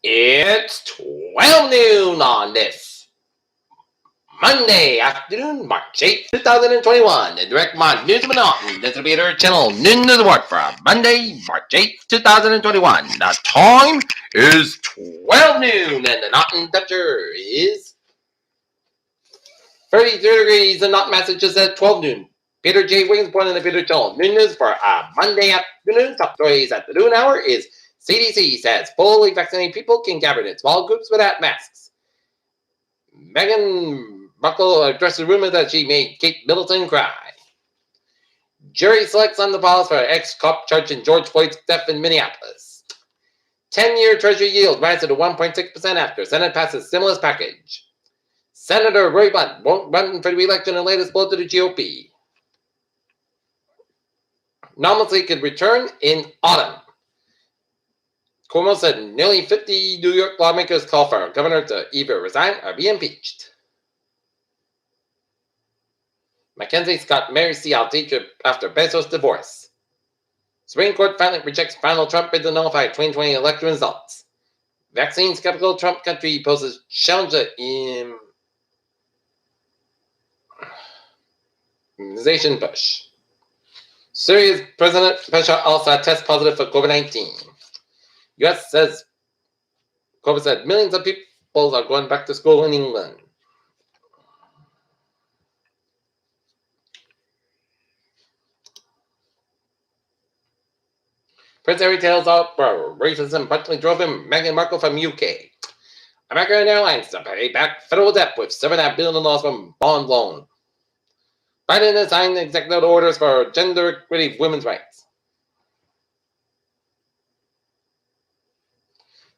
It's 12 noon on this Monday afternoon, March 8th, 2021. The direct mod news of Mountain distributor channel Noon News Report for Monday, March 8th, 2021. The time is 12 noon and the Mountain temperature is 32 degrees in North Massachusetts at 12 noon. Peter J. Wiggins, born in the Peter Channel Noon News for Monday afternoon. Top stories at the noon hour is CDC says fully vaccinated people can gather in small groups without masks. Meghan Markle addressed the rumor that she made Kate Middleton cry. Jury selects on the files for ex-cop charged in George Floyd's death in Minneapolis. 10-year Treasury yield rises to 1.6% after Senate passes stimulus package. Senator Roy Blunt won't run for re-election in latest blow to the GOP. Normalcy could return in autumn. Cuomo said nearly 50 New York lawmakers call for a governor to either resign or be impeached. Mackenzie Scott marries Seattle teacher after Bezos' divorce. Supreme Court finally rejects final Trump bid to nullify 2020 election results. Vaccine skeptical Trump country poses challenge in immunization push. Syria's President Bashar al-Assad tests positive for COVID-19. U.S. says COVID said millions of people are going back to school in England. Prince Harry tells out racism partly drove him Meghan Markle from UK. American Airlines to pay back federal debt with $7.5 billion loss from bond loan. Biden has signed executive orders for gender equity women's rights.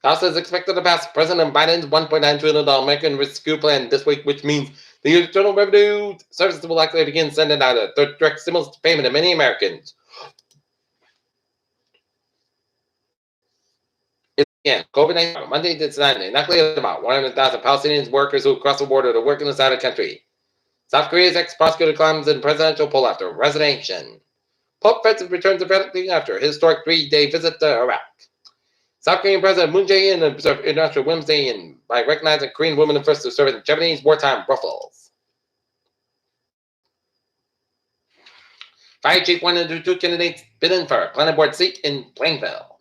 House is expected to pass President Biden's $1.9 trillion American Rescue Plan this week, which means the Internal Revenue Service will likely begin sending out a direct stimulus payment to many Americans. Again, COVID-19 Monday designed inoculated about 100,000 Palestinian workers who crossed the border to work inside the country. South Korea's ex-prosecutor climbs in presidential poll after resignation. Pope Francis returns to Vatican after a historic 3-day visit to Iraq. South Korean President Moon Jae-in observed International Women's Day by recognizing Korean women the first to serve in Japanese wartime brothels. Fire chief wanted the two candidates bidding for a planning board seat in Plainville.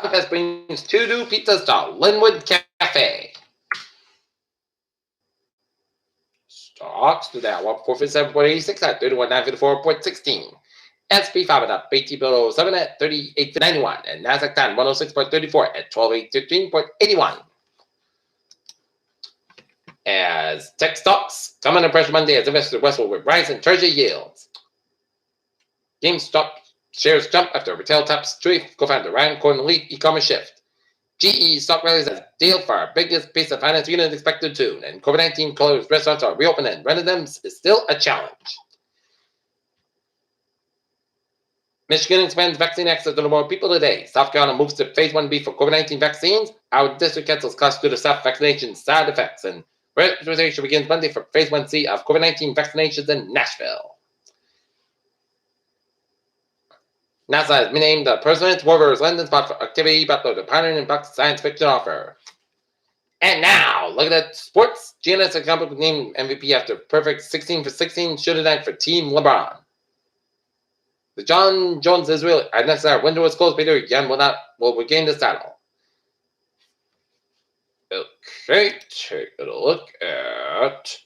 Fest brings 2 new pizzas to Linwood Cafe. Stocks to that 147.86 at 31,954.16. SP 5 up 18.07 at 38.91 and Nasdaq 10 106.34 at 12,815.81. As tech stocks come under pressure Monday as investors wrestle with rising treasury yields. GameStop shares jump after retail taps Chewy co-founder Ryan Cohen lead e-commerce shift. GE stock rallies as deal for our biggest piece of finance unit expected to, and COVID-19 closed restaurants are reopening. Running them is still a challenge. Michigan expands vaccine access to more people today. South Carolina moves to phase 1B for COVID-19 vaccines. Our district cancels costs due to self-vaccination side effects, and registration begins Monday for phase 1C of COVID-19 vaccinations in Nashville. NASA has renamed the President's Warriors London spot for activity about the pioneering box science fiction offer. And now, look at that sports. Giannis Antetokounmpo named MVP after perfect 16 for 16 shooting night for Team LeBron. The John Jones Israel unnecessary window was closed. Peter Yan will regain this title. Okay, take a look at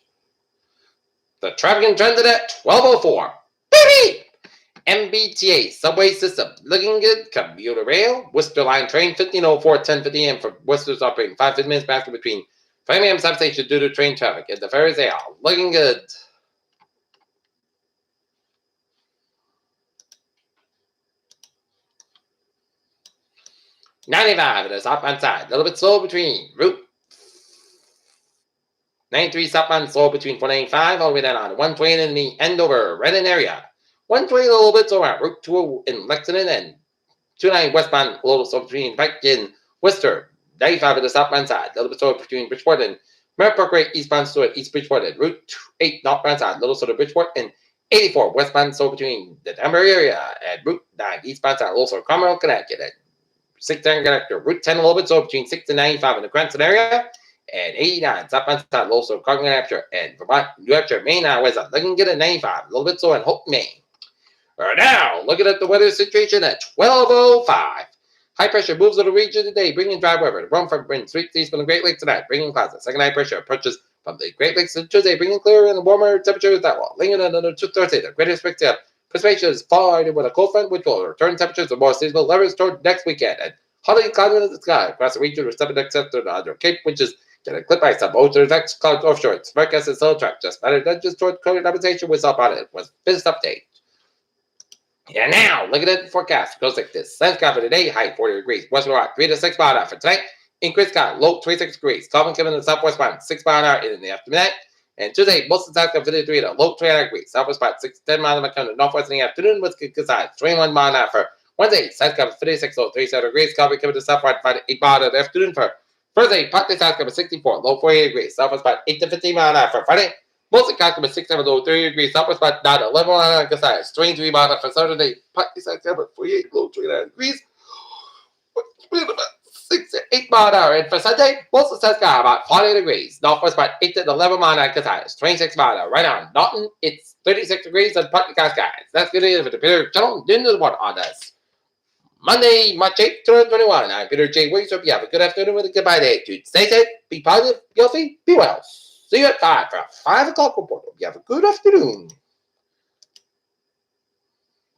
the traffic and transit at 12:04. Baby! MBTA subway system looking good. Commuter rail Worcester line train 1504 10:50 a.m. for Worcester's operating 5 minutes faster between 5 a.m. substation due to train traffic. And the ferries they are looking good. $95 at the southbound side, a little bit slow between Route 93 southbound slow between 495 all the way down on 120 in the Andover Reading area. 120 a little bit slow around Route 2 in Lexington and 29 westbound a little slow between Pike and Worcester. 95 at the southbound side, a little bit slow between Bridgeport and Merritt Parkway eastbound slow at East Bridgeport and Route 8 northbound side, a little slow to Bridgeport and 84 westbound, so between the Danbury area at Route 9 eastbound side, also Carmel, Connecticut at 610 connector, Route 10 a little bit, so between 6 and 95 in the Cranston area, and 89 southbound side, also Carmel, New Hampshire, and Vermont, New Hampshire, Maine, West side, looking good at 95, a little bit so in Hope, Maine. Right now, looking at the weather situation at 12:05. High pressure moves over the region today, bringing dry weather. The warm front brings sweep east from the Great Lakes tonight, bringing clouds. The second high pressure approaches from the Great Lakes on Tuesday, bringing clearer and warmer temperatures that will linger another Thursday. The greatest mix of precipitation is far with a cold front, which will return temperatures to more seasonal levels toward next weekend. And hotly cloudy in the sky across the region with some except to the under Cape, which is getting clipped by some ocean next clouds offshore. It's forecast is still track just better than just toward current compensation with up on it was business update. And now, look at the forecast. Goes like this. Sun's got for today, high 40 degrees. Western rock, 3 to 6 mile an hour for tonight. Increased sky, low 26 degrees. Calm coming in the southwest bound, 6 mile an hour in the afternoon. And Tuesday, most of the south 53 to low 29 degrees. Southwest bound, 6 to 10 miles an hour coming to northwest in the afternoon. With good side, 21 mile an hour for Wednesday. South cover 56 low 37 degrees. Calm coming to southwest bound, 8 mile in the afternoon for Thursday. Partly south cover 64 low 48 degrees. Southwest bound, 8 to 15 mile an hour for Friday. Mostly cloudy with 6 7 low 30 degrees. Southwest about down 11 mile an hour size. 23 mile an hour for Saturday. Partly south cover 48 low 29 degrees. About 6 to 8 mile an hour. And for Sunday, mostly south sky about 40 degrees. Northwest about 8 to 11 mile an hour size. 26 mile an hour. Right on Norton, it's 36 degrees and partly cloudy skies. That's good news for the Peter Channel. Dinner what on us. Monday, March 8th, 2021. I'm Peter J. Wiggins. Hope you have a good afternoon with a goodbye day. Stay safe, be positive, be healthy, be well. See you at 5 for a 5 o'clock report. Hope you have a good afternoon.